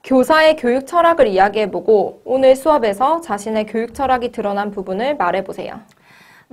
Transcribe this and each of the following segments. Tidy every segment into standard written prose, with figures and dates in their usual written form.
교사의 교육 철학을 이야기해보고 오늘 수업에서 자신의 교육 철학이 드러난 부분을 말해보세요.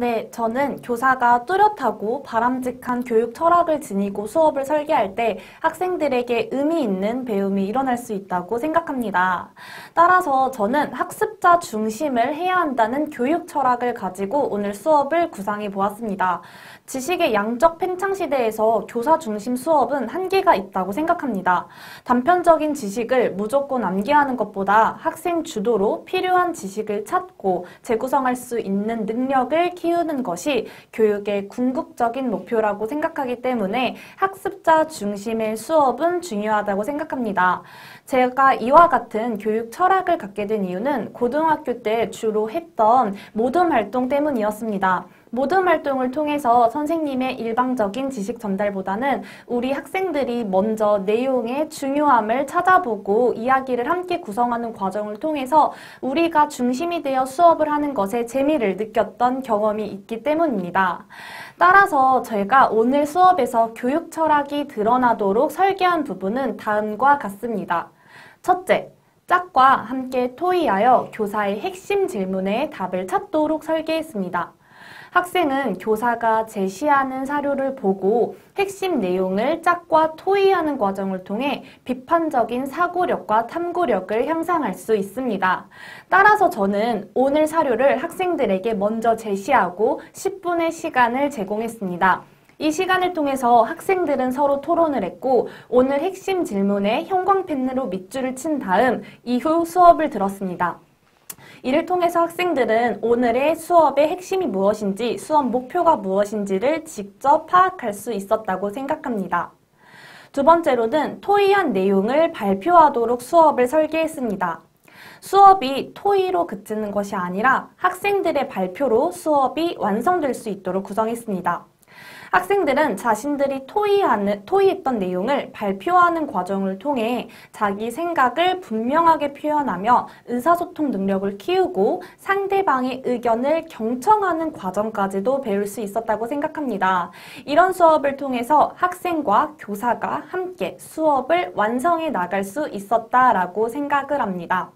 네, 저는 교사가 뚜렷하고 바람직한 교육 철학을 지니고 수업을 설계할 때 학생들에게 의미 있는 배움이 일어날 수 있다고 생각합니다. 따라서 저는 학습자 중심을 해야 한다는 교육 철학을 가지고 오늘 수업을 구상해 보았습니다. 지식의 양적 팽창 시대에서 교사 중심 수업은 한계가 있다고 생각합니다. 단편적인 지식을 무조건 암기하는 것보다 학생 주도로 필요한 지식을 찾고 재구성할 수 있는 능력을 키우는 것이 교육의 궁극적인 목표라고 생각하기 때문에 학습자 중심의 수업은 중요하다고 생각합니다. 제가 이와 같은 교육 철학을 갖게 된 이유는 고등학교 때 주로 했던 모둠 활동 때문이었습니다. 모둠 활동을 통해서 선생님의 일방적인 지식 전달보다는 우리 학생들이 먼저 내용의 중요함을 찾아보고 이야기를 함께 구성하는 과정을 통해서 우리가 중심이 되어 수업을 하는 것에 재미를 느꼈던 경험이 있기 때문입니다. 따라서 제가 오늘 수업에서 교육 철학이 드러나도록 설계한 부분은 다음과 같습니다. 첫째, 짝과 함께 토의하여 교사의 핵심 질문에 답을 찾도록 설계했습니다. 학생은 교사가 제시하는 사료를 보고 핵심 내용을 짝과 토의하는 과정을 통해 비판적인 사고력과 탐구력을 향상할 수 있습니다. 따라서 저는 오늘 사료를 학생들에게 먼저 제시하고 10분의 시간을 제공했습니다. 이 시간을 통해서 학생들은 서로 토론을 했고 오늘 핵심 질문에 형광펜으로 밑줄을 친 다음 이후 수업을 들었습니다. 이를 통해서 학생들은 오늘의 수업의 핵심이 무엇인지, 수업 목표가 무엇인지를 직접 파악할 수 있었다고 생각합니다. 두 번째로는 토의한 내용을 발표하도록 수업을 설계했습니다. 수업이 토의로 그치는 것이 아니라 학생들의 발표로 수업이 완성될 수 있도록 구성했습니다. 학생들은 자신들이 토의했던 내용을 발표하는 과정을 통해 자기 생각을 분명하게 표현하며 의사소통 능력을 키우고 상대방의 의견을 경청하는 과정까지도 배울 수 있었다고 생각합니다. 이런 수업을 통해서 학생과 교사가 함께 수업을 완성해 나갈 수 있었다라고 생각을 합니다.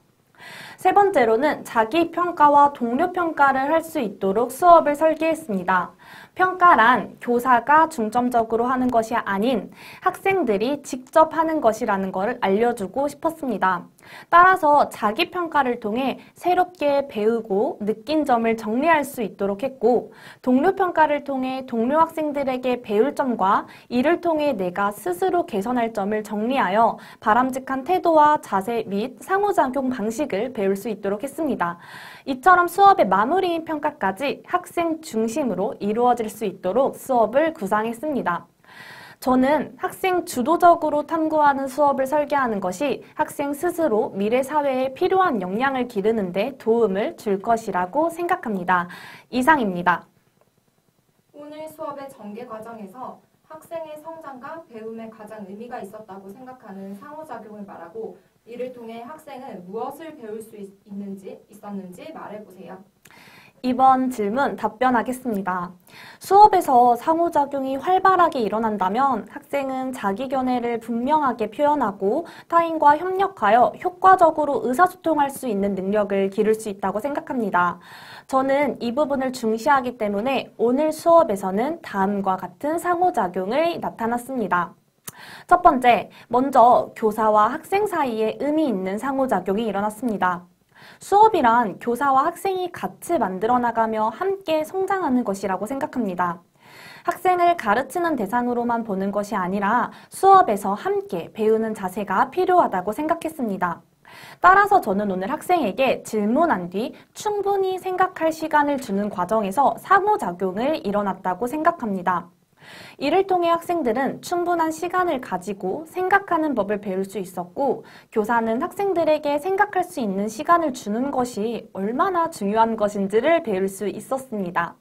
세 번째로는 자기평가와 동료평가를 할 수 있도록 수업을 설계했습니다. 평가란 교사가 중점적으로 하는 것이 아닌 학생들이 직접 하는 것이라는 것을 알려주고 싶었습니다. 따라서 자기평가를 통해 새롭게 배우고 느낀 점을 정리할 수 있도록 했고 동료평가를 통해 동료 학생들에게 배울 점과 이를 통해 내가 스스로 개선할 점을 정리하여 바람직한 태도와 자세 및 상호작용 방식을 배울 수 있도록 했습니다. 이처럼 수업의 마무리인 평가까지 학생 중심으로 이루어질 수 있도록 수업을 구상했습니다. 저는 학생 주도적으로 탐구하는 수업을 설계하는 것이 학생 스스로 미래 사회에 필요한 역량을 기르는 데 도움을 줄 것이라고 생각합니다. 이상입니다. 오늘 수업의 전개 과정에서 학생의 성장과 배움에 가장 의미가 있었다고 생각하는 상호작용을 말하고 이를 통해 학생은 무엇을 배울 수 있었는지 말해보세요. 이번 질문 답변하겠습니다. 수업에서 상호작용이 활발하게 일어난다면 학생은 자기 견해를 분명하게 표현하고 타인과 협력하여 효과적으로 의사소통할 수 있는 능력을 기를 수 있다고 생각합니다. 저는 이 부분을 중시하기 때문에 오늘 수업에서는 다음과 같은 상호작용을 나타났습니다. 첫 번째, 먼저 교사와 학생 사이에 의미 있는 상호작용이 일어났습니다. 수업이란 교사와 학생이 같이 만들어 나가며 함께 성장하는 것이라고 생각합니다. 학생을 가르치는 대상으로만 보는 것이 아니라 수업에서 함께 배우는 자세가 필요하다고 생각했습니다. 따라서 저는 오늘 학생에게 질문한 뒤 충분히 생각할 시간을 주는 과정에서 상호작용을 일어났다고 생각합니다. 이를 통해 학생들은 충분한 시간을 가지고 생각하는 법을 배울 수 있었고 교사는 학생들에게 생각할 수 있는 시간을 주는 것이 얼마나 중요한 것인지를 배울 수 있었습니다.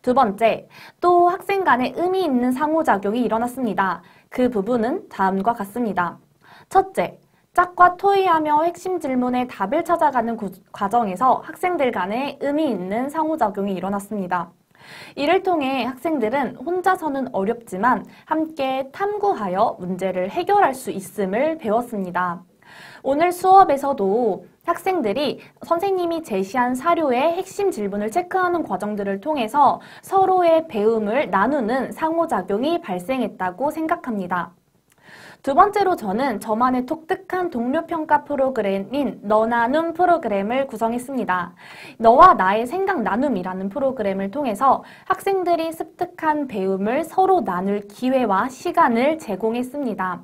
두 번째, 또 학생 간에 의미 있는 상호작용이 일어났습니다. 그 부분은 다음과 같습니다. 첫째, 짝과 토의하며 핵심 질문에 답을 찾아가는 과정에서 학생들 간에 의미 있는 상호작용이 일어났습니다. 이를 통해 학생들은 혼자서는 어렵지만 함께 탐구하여 문제를 해결할 수 있음을 배웠습니다. 오늘 수업에서도 학생들이 선생님이 제시한 사료의 핵심 질문을 체크하는 과정들을 통해서 서로의 배움을 나누는 상호작용이 발생했다고 생각합니다. 두 번째로 저는 저만의 독특한 동료평가 프로그램인 너나눔 프로그램을 구성했습니다. 너와 나의 생각 나눔이라는 프로그램을 통해서 학생들이 습득한 배움을 서로 나눌 기회와 시간을 제공했습니다.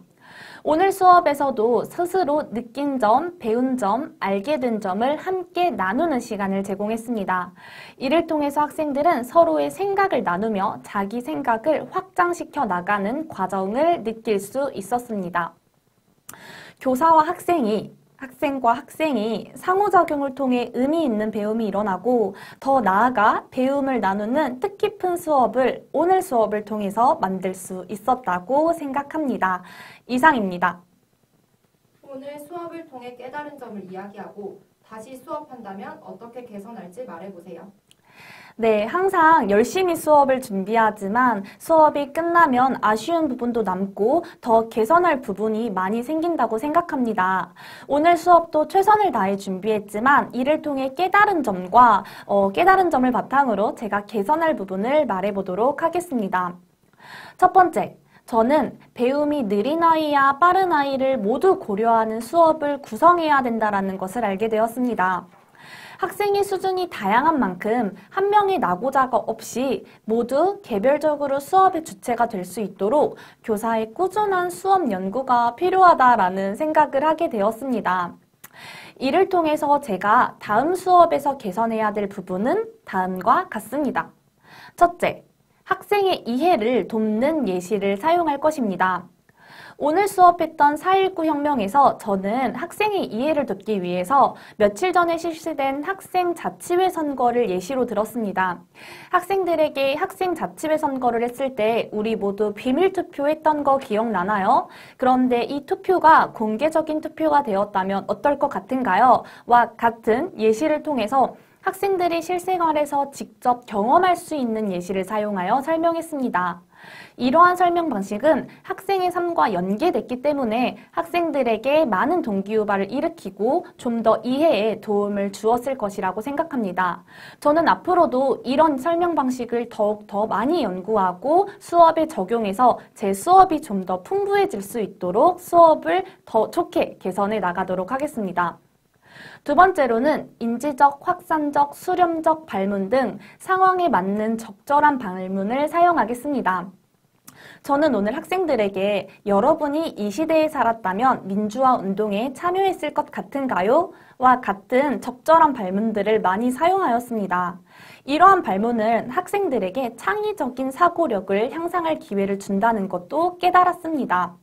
오늘 수업에서도 스스로 느낀 점, 배운 점, 알게 된 점을 함께 나누는 시간을 제공했습니다. 이를 통해서 학생들은 서로의 생각을 나누며 자기 생각을 확장시켜 나가는 과정을 느낄 수 있었습니다. 교사와 학생과 학생이 상호작용을 통해 의미 있는 배움이 일어나고 더 나아가 배움을 나누는 뜻깊은 수업을 오늘 수업을 통해서 만들 수 있었다고 생각합니다. 이상입니다. 오늘 수업을 통해 깨달은 점을 이야기하고 다시 수업한다면 어떻게 개선할지 말해보세요. 네, 항상 열심히 수업을 준비하지만 수업이 끝나면 아쉬운 부분도 남고 더 개선할 부분이 많이 생긴다고 생각합니다. 오늘 수업도 최선을 다해 준비했지만 이를 통해 깨달은 점과 깨달은 점을 바탕으로 제가 개선할 부분을 말해보도록 하겠습니다. 첫 번째, 저는 배움이 느린 아이와 빠른 아이를 모두 고려하는 수업을 구성해야 된다는 것을 알게 되었습니다. 학생의 수준이 다양한 만큼 한 명의 낙오자가 없이 모두 개별적으로 수업의 주체가 될 수 있도록 교사의 꾸준한 수업 연구가 필요하다라는 생각을 하게 되었습니다. 이를 통해서 제가 다음 수업에서 개선해야 될 부분은 다음과 같습니다. 첫째, 학생의 이해를 돕는 예시를 사용할 것입니다. 오늘 수업했던 4.19 혁명에서 저는 학생의 이해를 돕기 위해서 며칠 전에 실시된 학생 자치회 선거를 예시로 들었습니다. 학생들에게 학생 자치회 선거를 했을 때 우리 모두 비밀 투표했던 거 기억나나요? 그런데 이 투표가 공개적인 투표가 되었다면 어떨 것 같은가요? 와 같은 예시를 통해서 학생들이 실생활에서 직접 경험할 수 있는 예시를 사용하여 설명했습니다. 이러한 설명 방식은 학생의 삶과 연계됐기 때문에 학생들에게 많은 동기유발을 일으키고 좀 더 이해에 도움을 주었을 것이라고 생각합니다. 저는 앞으로도 이런 설명 방식을 더욱더 많이 연구하고 수업에 적용해서 제 수업이 좀 더 풍부해질 수 있도록 수업을 더 좋게 개선해 나가도록 하겠습니다. 두 번째로는 인지적, 확산적, 수렴적 발문 등 상황에 맞는 적절한 발문을 사용하겠습니다. 저는 오늘 학생들에게 여러분이 이 시대에 살았다면 민주화 운동에 참여했을 것 같은가요? 와 같은 적절한 발문들을 많이 사용하였습니다. 이러한 발문은 학생들에게 창의적인 사고력을 향상할 기회를 준다는 것도 깨달았습니다.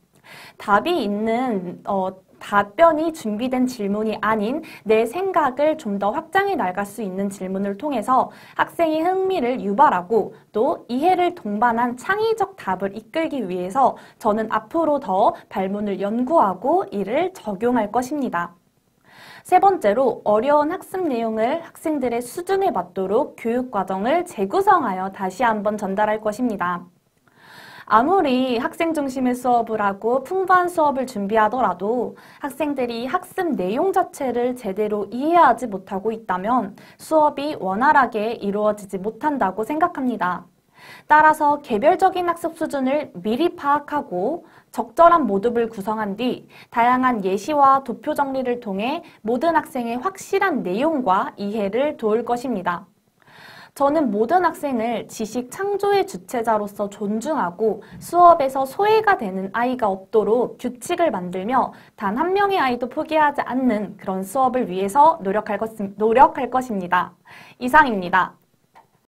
답변이 준비된 질문이 아닌 내 생각을 좀 더 확장해 나갈 수 있는 질문을 통해서 학생의 흥미를 유발하고 또 이해를 동반한 창의적 답을 이끌기 위해서 저는 앞으로 더 발문을 연구하고 이를 적용할 것입니다. 세 번째로 어려운 학습 내용을 학생들의 수준에 맞도록 교육과정을 재구성하여 다시 한번 전달할 것입니다. 아무리 학생 중심의 수업을 하고 풍부한 수업을 준비하더라도 학생들이 학습 내용 자체를 제대로 이해하지 못하고 있다면 수업이 원활하게 이루어지지 못한다고 생각합니다. 따라서 개별적인 학습 수준을 미리 파악하고 적절한 모듈을 구성한 뒤 다양한 예시와 도표 정리를 통해 모든 학생의 확실한 내용과 이해를 도울 것입니다. 저는 모든 학생을 지식 창조의 주체자로서 존중하고 수업에서 소외가 되는 아이가 없도록 규칙을 만들며 단 한 명의 아이도 포기하지 않는 그런 수업을 위해서 노력할 것입니다. 이상입니다.